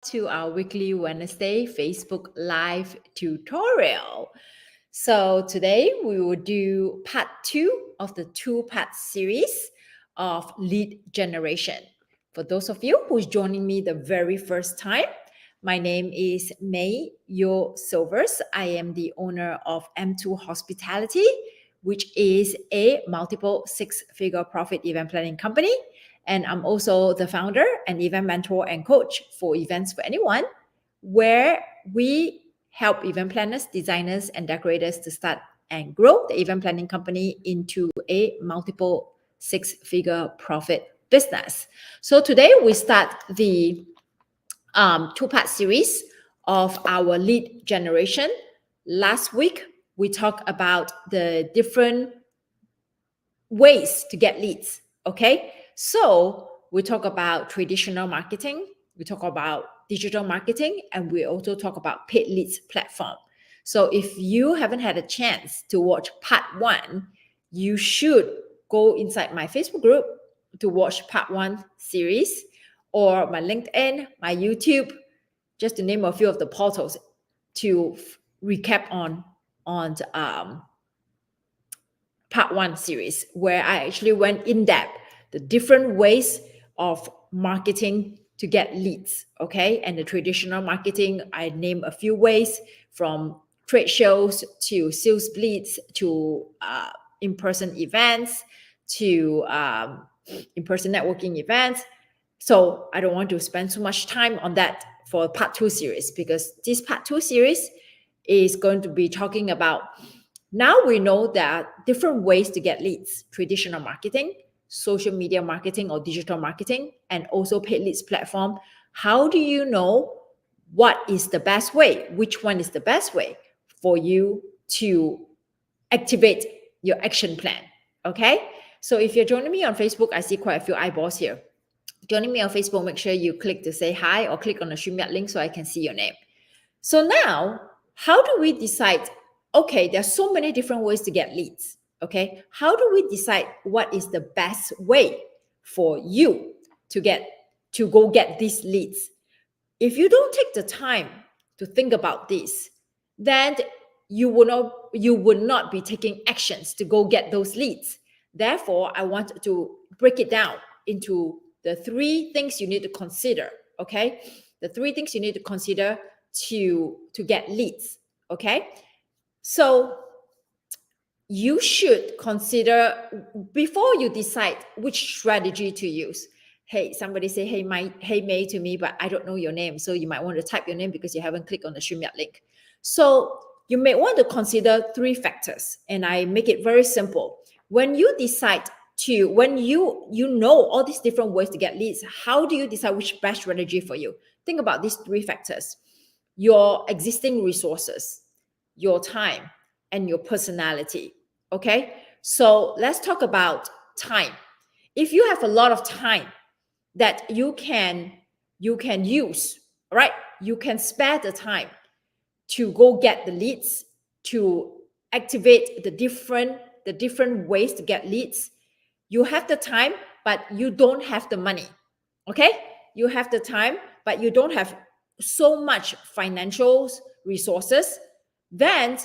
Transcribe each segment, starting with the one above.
to our weekly Wednesday Facebook Live tutorial. So today we will do part 2 of the two-part series of lead generation. For those of you who's joining me the very first time, my name is May Yo Silvers. I am the owner of M2 Hospitality, which is a multiple six-figure profit event planning company. And I'm also the founder and event mentor and coach for Events for Anyone, where we help event planners, designers, and decorators to start and grow the event planning company into a multiple six-figure profit business. So today we start the two-part series of our lead generation. Last week, we talked about the different ways to get leads, okay? So we talk about traditional marketing, we talk about digital marketing, and we also talk about paid leads platform. So if you haven't had a chance to watch part 1, you should go inside my Facebook group to watch part 1 series, or my LinkedIn, my YouTube, just to name a few of the portals to recap on part 1 series, where I actually went in depth the different ways of marketing to get leads, okay? And the traditional marketing, I name a few ways, from trade shows to sales blitz to in-person events to in-person networking events. So I don't want to spend so much time on that for part 2 series, because this part 2 series is going to be talking about, now we know there are different ways to get leads: traditional marketing, social media marketing or digital marketing, and also paid leads platform. How do you know what is the best way? Which one is the best way for you to activate your action plan? Okay. So if you're joining me on Facebook, I see quite a few eyeballs here. Joining me on Facebook, make sure you click to say hi or click on the StreamYard link so I can see your name. So now, how do we decide? Okay, there's so many different ways to get leads. Okay, how do we decide what is the best way for you to go get these leads? If you don't take the time to think about this, then you would not be taking actions to go get those leads. Therefore, I want to break it down into the 3 things you need to consider. Okay, the 3 things you need to consider to get leads. Okay, so you should consider, before you decide which strategy to use. Hey, somebody say, hey May to me, but I don't know your name. So you might want to type your name because you haven't clicked on the StreamYard link. So you may want to consider 3 factors, and I make it very simple. When you decide to, when you know all these different ways to get leads, how do you decide which best strategy for you? Think about these 3 factors: your existing resources, your time, and your personality. Okay, so let's talk about time. If you have a lot of time that you can use, right? You can spare the time to go get the leads, to activate the different ways to get leads. You have the time, but you don't have the money. Okay, you have the time, but you don't have so much financial resources. Then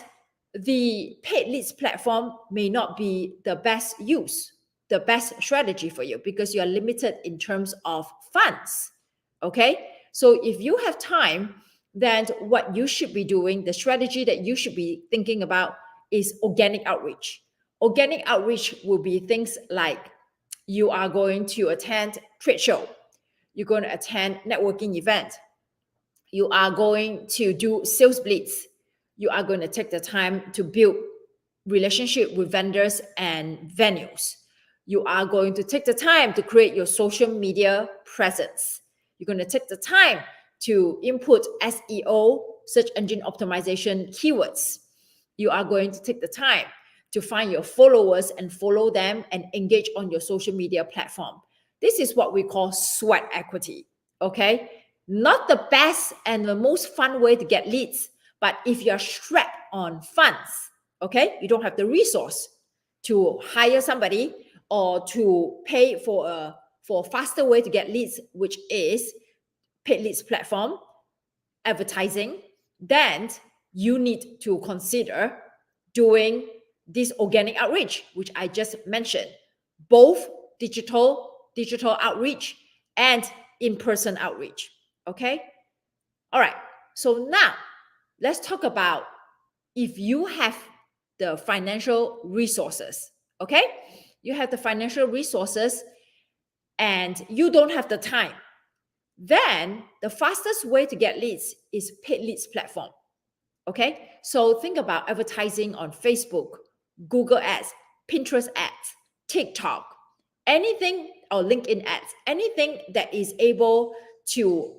the paid leads platform may not be the best use, the best strategy for you, because you are limited in terms of funds. Okay, so if you have time, then what you should be doing, the strategy that you should be thinking about, is organic outreach. Organic outreach will be things like, you are going to attend trade show, you're going to attend networking event, you are going to do sales blitz, you are going to take the time to build relationship with vendors and venues, you are going to take the time to create your social media presence, you're going to take the time to input SEO, search engine optimization keywords, you are going to take the time to find your followers and follow them and engage on your social media platform. This is what we call sweat equity. Okay, not the best and the most fun way to get leads, but if you're strapped on funds, okay, you don't have the resource to hire somebody or to pay for a faster way to get leads, which is paid leads platform, advertising, then you need to consider doing this organic outreach, which I just mentioned, both digital outreach and in-person outreach. Okay. All right. So now let's talk about if you have the financial resources. Okay. You have the financial resources and you don't have the time, then the fastest way to get leads is paid leads platform. Okay, so think about advertising on Facebook, Google Ads, Pinterest Ads, TikTok, anything, or LinkedIn Ads, anything that is able to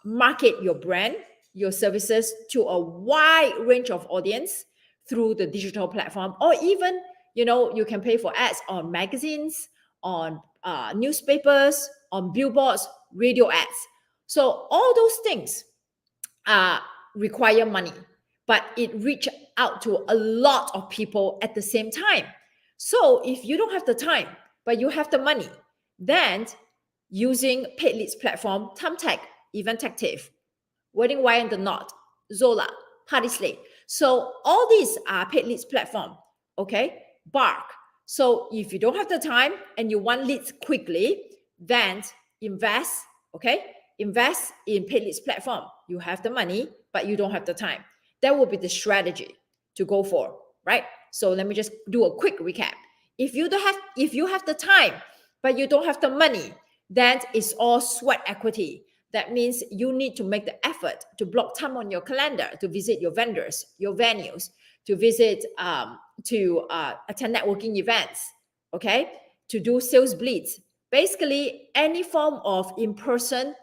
market your brand, your services to a wide range of audience through the digital platform, or even, you can pay for ads on magazines, on newspapers, on billboards, radio ads. So all those things require money, but it reach out to a lot of people at the same time. So if you don't have the time, but you have the money, then using paid leads platform, Thumbtack, Eventactive, Wedding Wire and the Knot, Zola, Party Slate. So all these are paid leads platform. Okay, Bark. So if you don't have the time and you want leads quickly, then invest. Okay, invest in paid leads platform. You have the money, but you don't have the time. That will be the strategy to go for, right? So let me just do a quick recap. If you have the time, but you don't have the money, then it's all sweat equity. That means you need to make the effort to block time on your calendar to visit your vendors, your venues, to visit, to attend networking events, okay? To do sales bleeds. Basically, any form of in-person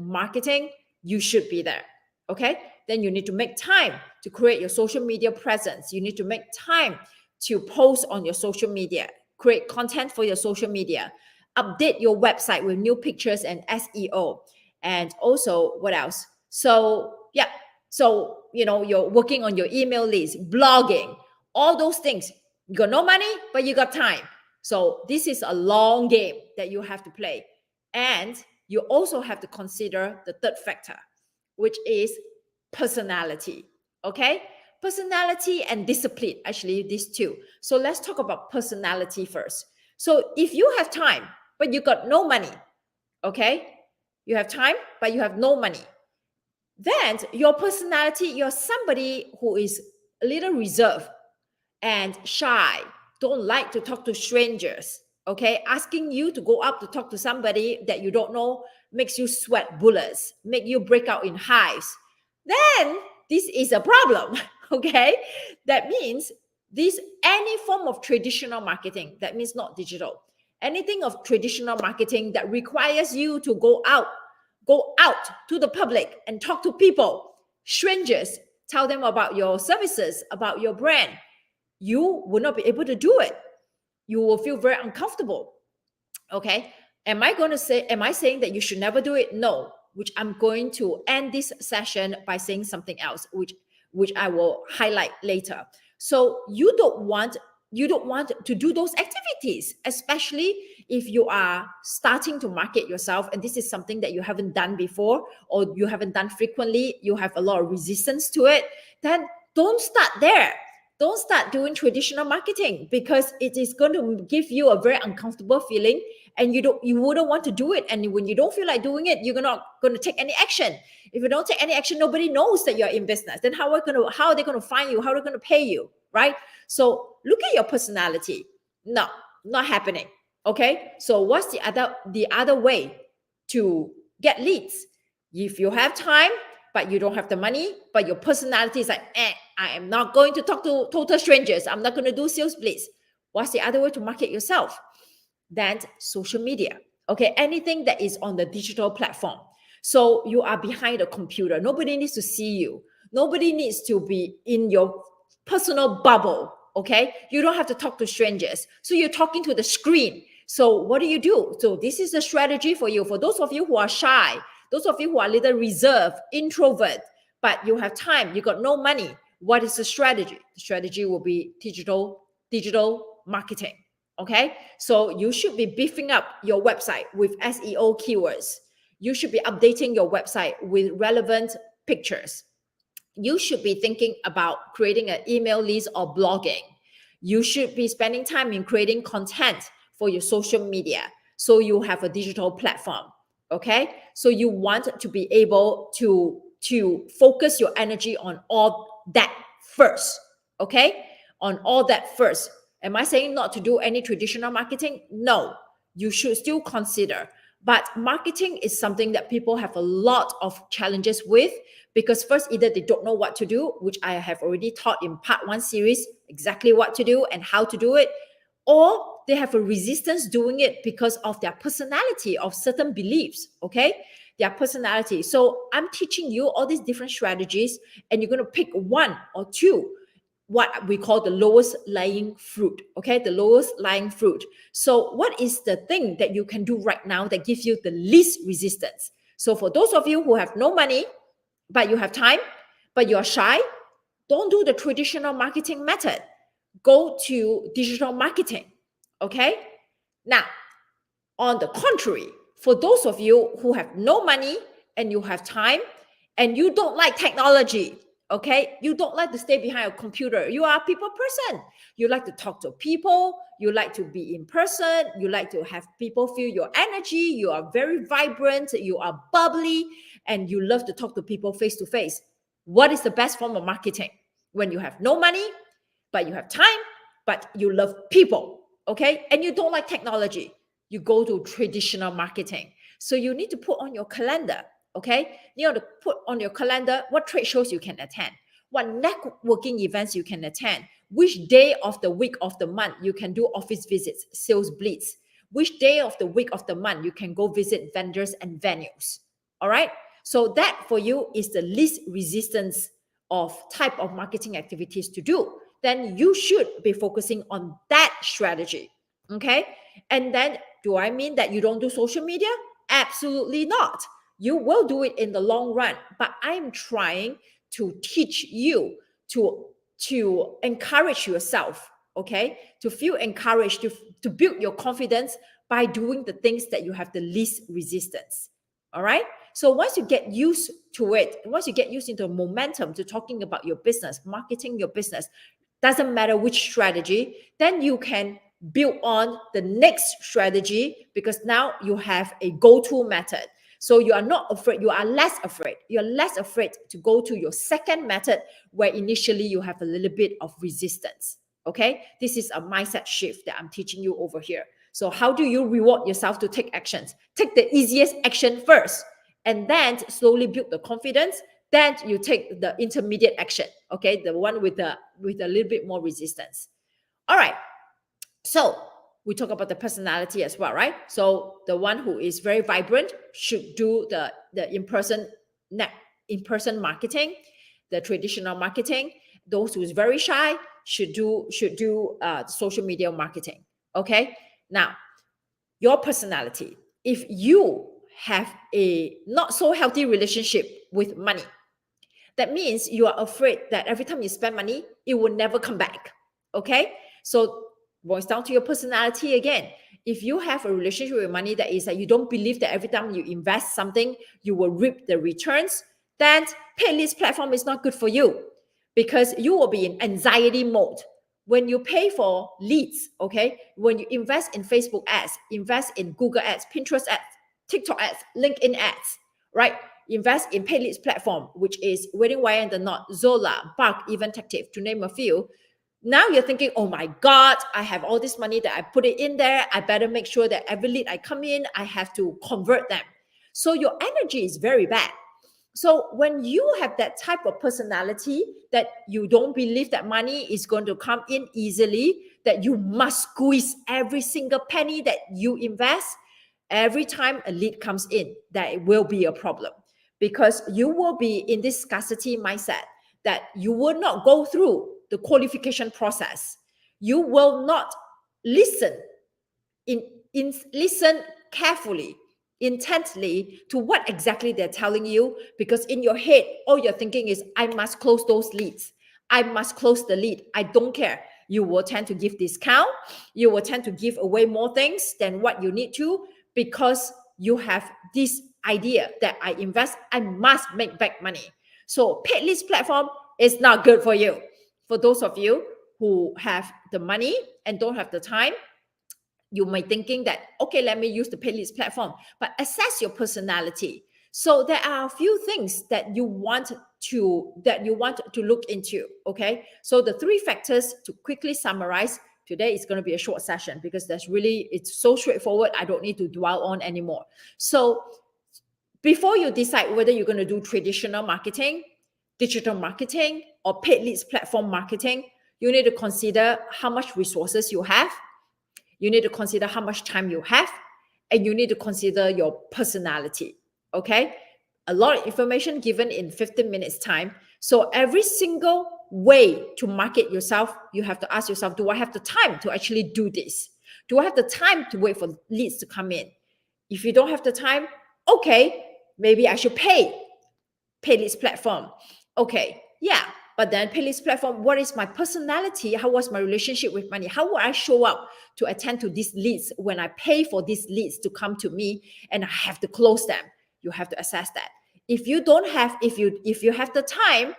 marketing, you should be there, okay? Then you need to make time to create your social media presence. You need to make time to post on your social media, create content for your social media, update your website with new pictures and SEO. And also, what else? So, yeah. So, you're working on your email list, blogging, all those things. You got no money, but you got time. So this is a long game that you have to play. And you also have to consider the third factor, which is personality. Okay? Personality and discipline, actually, these two. So let's talk about personality first. So if you have time, but you got no money, okay? You have time, but you have no money. Then your personality, you're somebody who is a little reserved and shy, don't like to talk to strangers, okay? Asking you to go up to talk to somebody that you don't know makes you sweat bullets, make you break out in hives. Then this is a problem, okay? That means any form of traditional marketing, that means not digital, anything of traditional marketing that requires you to go out to the public and talk to people, strangers, tell them about your services, about your brand, you will not be able to do it. You will feel very uncomfortable. Okay. Am I saying that you should never do it? No, which I'm going to end this session by saying something else, which I will highlight later. So you don't want to do those activities, especially if you are starting to market yourself and this is something that you haven't done before or you haven't done frequently, you have a lot of resistance to it, then don't start there. Don't start doing traditional marketing because it is going to give you a very uncomfortable feeling and you wouldn't want to do it. And when you don't feel like doing it, you're not going to take any action. If you don't take any action, nobody knows that you're in business. Then how are they going to find you? How are they going to pay you? Right? So look at your personality. No, not happening. Okay. So what's the other way to get leads? If you have time, but you don't have the money, but your personality is like, I am not going to talk to total strangers. I'm not going to do sales blitz. What's the other way to market yourself? Then social media. Okay. Anything that is on the digital platform. So you are behind a computer. Nobody needs to see you. Nobody needs to be in your personal bubble. Okay. You don't have to talk to strangers. So you're talking to the screen. So what do? So this is a strategy for you. For those of you who are shy, those of you who are a little reserved, introvert, but you have time, you got no money. What is the strategy? The strategy will be digital marketing. Okay. So you should be beefing up your website with SEO keywords. You should be updating your website with relevant pictures. You should be thinking about creating an email list or blogging. You should be spending time in creating content for your social media so you have a digital platform. Okay, so you want to be able to focus your energy on all that first. Okay, on all that first. Am I saying not to do any traditional marketing? No, you should still consider. But marketing is something that people have a lot of challenges with, because first, either they don't know what to do, which I have already taught in part 1 series, exactly what to do and how to do it, or they have a resistance doing it because of their personality, of certain beliefs, okay? Their personality. So I'm teaching you all these different strategies, and you're going to pick one or two, what we call the lowest lying fruit, okay? The lowest lying fruit. So what is the thing that you can do right now that gives you the least resistance? So for those of you who have no money, but you have time, but you're shy, don't do the traditional marketing method. Go to digital marketing, okay? Now, on the contrary, for those of you who have no money and you have time and you don't like technology, okay? You don't like to stay behind a computer. You are a people person. You like to talk to people. You like to be in person. You like to have people feel your energy. You are very vibrant. You are bubbly, and you love to talk to people face to face. What is the best form of marketing? When you have no money, but you have time, but you love people, okay? And you don't like technology. You go to traditional marketing. So you need to put on your calendar, okay? You need to put on your calendar what trade shows you can attend, what networking events you can attend, which day of the week of the month you can do office visits, sales blitz, which day of the week of the month you can go visit vendors and venues, all right? So that for you is the least resistance of type of marketing activities to do. Then you should be focusing on that strategy, okay? And then, do I mean that you don't do social media? Absolutely not. You will do it in the long run, but I'm trying to teach you to encourage yourself, okay? To feel encouraged, to build your confidence by doing the things that you have the least resistance, all right? So once you get used to it, once you get used into momentum to talking about your business, marketing your business, doesn't matter which strategy, then you can build on the next strategy, because now you have a go-to method. So you are not afraid, you are less afraid. You're less afraid to go to your second method where initially you have a little bit of resistance. Okay? This is a mindset shift that I'm teaching you over here. So how do you reward yourself to take actions? Take the easiest action first, and then slowly build the confidence. Then you take the intermediate action, okay? The one with a little bit more resistance. All right. So we talk about the personality as well, right? So the one who is very vibrant should do the in-person marketing, the traditional marketing. Those who is very shy should do social media marketing. Okay. Now, your personality. If you have a not so healthy relationship with money, that means you are afraid that every time you spend money, it will never come back. Okay. So boils down to your personality again. If you have a relationship with money that is that you don't believe that every time you invest something, you will reap the returns, then paid leads platform is not good for you, because you will be in anxiety mode. When you pay for leads, okay, when you invest in Facebook ads, invest in Google ads, Pinterest ads, TikTok ads, LinkedIn ads, right? Invest in paid leads platform, which is Wedding Wire and the Knot, Zola, Bark, Eventactive, to name a few. Now you're thinking, oh my God, I have all this money that I put it in there. I better make sure that every lead I come in, I have to convert them. So your energy is very bad. So when you have that type of personality that you don't believe that money is going to come in easily, that you must squeeze every single penny that you invest, every time a lead comes in, that will be a problem, because you will be in this scarcity mindset that you will not go through the qualification process. You will not listen listen carefully, intently to what exactly they're telling you, because in your head, all you're thinking is, I must close those leads. I must close the lead. I don't care. You will tend to give discount. You will tend to give away more things than what you need to, because you have this idea that I invest, I must make back money. So paid leads platform is not good for you. For those of you who have the money and don't have the time, you might thinking that, okay, let me use the paid leads platform, but assess your personality. So there are a few things that you want to look into. Okay. So the 3 factors, to quickly summarize, today is going to be a short session because it's so straightforward. I don't need to dwell on anymore. So before you decide whether you're going to do traditional marketing, digital marketing, or paid leads platform marketing, you need to consider how much resources you have. You need to consider how much time you have, and you need to consider your personality. Okay. A lot of information given in 15 minutes time. So every single way to market yourself, you have to ask yourself, do I have the time to actually do this? Do I have the time to wait for leads to come in? If you don't have the time, okay, maybe I should pay leads platform. Okay, yeah, but then paid leads platform, what is my personality? How was my relationship with money? How will I show up to attend to these leads when I pay for these leads to come to me and I have to close them? You have to assess that. If you have the time,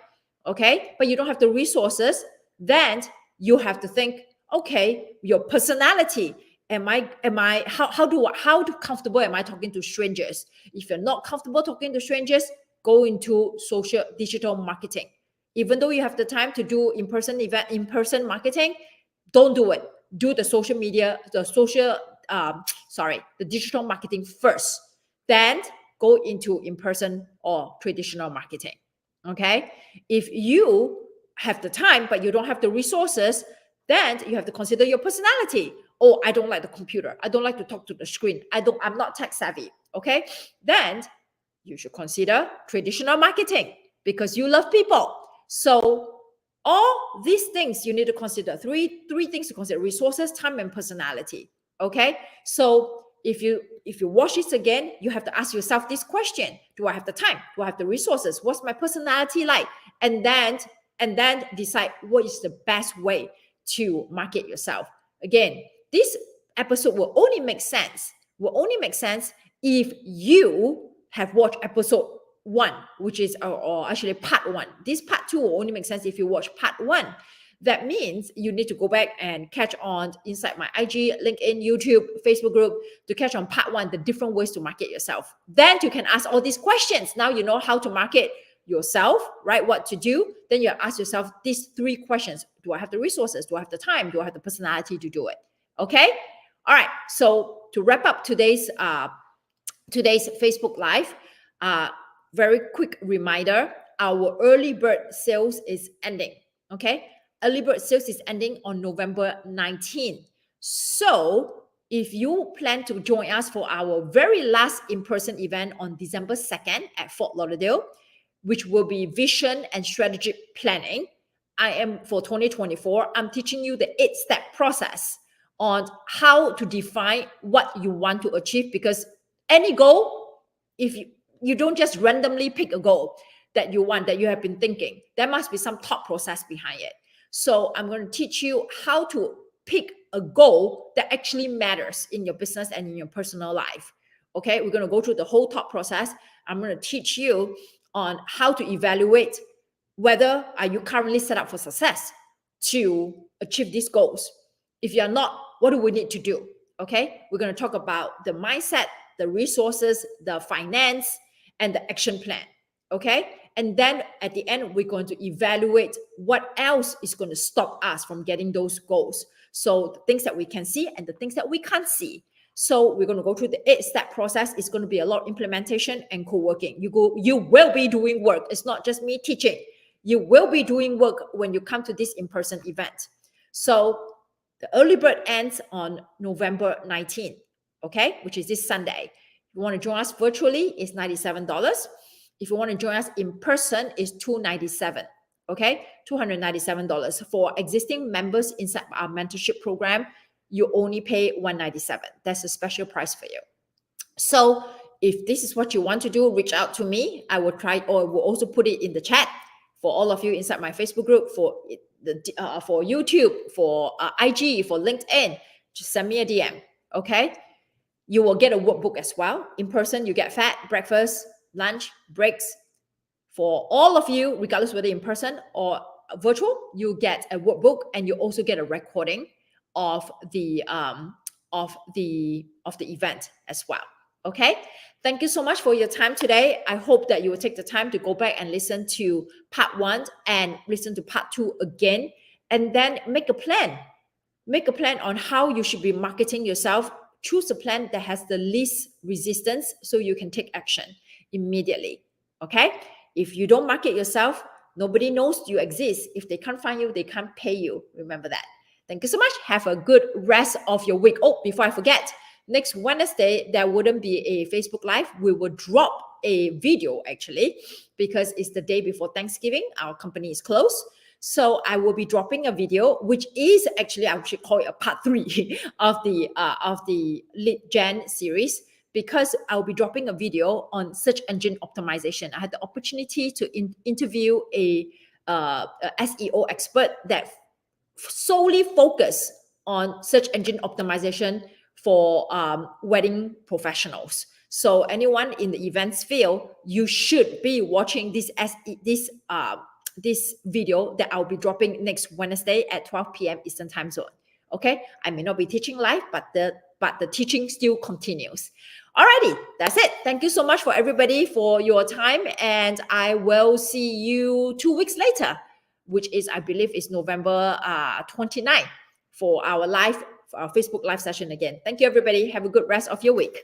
okay, but you don't have the resources, then you have to think, okay, your personality. How comfortable am I talking to strangers? If you're not comfortable talking to strangers, go into digital marketing. Even though you have the time to do in-person marketing, don't do it. Do the social media, the digital marketing first. Then go into in-person or traditional marketing. Okay. If you have the time, but you don't have the resources, then you have to consider your personality. Oh, I don't like the computer. I don't like to talk to the screen. I'm not tech savvy. Okay. Then you should consider traditional marketing because you love people. So all these things you need to consider. Three things to consider: resources, time, and personality. Okay. So if you watch this again, you have to ask yourself this question: do I have the time? Do I have the resources? What's my personality like? And then decide what is the best way to market yourself. Again, this episode will only make sense if you have watched episode 1, which is or actually part 1. This part 2 will only make sense if you watch part 1. That means you need to go back and catch on inside my IG, LinkedIn, YouTube, Facebook group to catch on part 1, the different ways to market yourself. Then you can ask all these questions. Now you know how to market yourself, right? What to do. Then you ask yourself these 3 questions. Do I have the resources? Do I have the time? Do I have the personality to do it? Okay. All right. So to wrap up today's Facebook Live, very quick reminder, our early bird sales is ending. Okay. Early bird sales is ending on November 19th. So if you plan to join us for our very last in-person event on December 2nd at Fort Lauderdale, which will be vision and strategic planning, for 2024, I'm teaching you the 8-step process on how to define what you want to achieve, because any goal, if you don't just randomly pick a goal that you want, that you have been thinking, there must be some thought process behind it. So I'm going to teach you how to pick a goal that actually matters in your business and in your personal life. Okay, we're going to go through the whole thought process. I'm going to teach you on how to evaluate whether are you currently set up for success to achieve these goals. If you're not, what do we need to do? Okay, we're going to talk about the mindset, the resources, the finance, and the action plan. Okay, and then at the end, we're going to evaluate what else is going to stop us from getting those goals. So the things that we can see and the things that we can't see. So we're going to go through the 8-step process. It's going to be a lot of implementation and co-working. You will be doing work. It's not just me teaching. You will be doing work when you come to this in-person event. So the early bird ends on November 19th, okay, which is this Sunday. If you want to join us virtually, it's $97. If you want to join us in person, it's $297. Okay, $297. For existing members inside our mentorship program, you only pay $197. That's a special price for you. So if this is what you want to do, reach out to me. I will try, or will also put it in the chat for all of you inside my Facebook group, for YouTube, for IG, for LinkedIn. Just send me a DM. Okay. You will get a workbook as well. In person, you get fed, breakfast, lunch, breaks. For all of you, regardless whether in person or virtual, you get a workbook, and you also get a recording of the event as well. Okay, thank you so much for your time today. I hope that you will take the time to go back and listen to part 1 and listen to part 2 again, and then make a plan. Make a plan on how you should be marketing yourself. Choose a plan that has the least resistance so you can take action immediately. Okay, if you don't market yourself, nobody knows you exist. If they can't find you, they can't pay you. Remember that. Thank you so much. Have a good rest of your week. Oh, before I forget, next Wednesday, there wouldn't be a Facebook Live. We will drop a video actually, because it's the day before Thanksgiving. Our company is closed. So I will be dropping a video, which is actually, I should call it a part 3 of the Lead Gen series, because I'll be dropping a video on search engine optimization. I had the opportunity to interview a SEO expert that solely focus on search engine optimization for wedding professionals. So anyone in the events field, you should be watching this video that I'll be dropping next Wednesday at 12 p.m. Eastern Time Zone. Okay, I may not be teaching live, but the teaching still continues. Alrighty, that's it. Thank you so much for everybody for your time, and I will see you 2 weeks later, which is, I believe, is November 29 for our Facebook live session again. Thank you, everybody. Have a good rest of your week.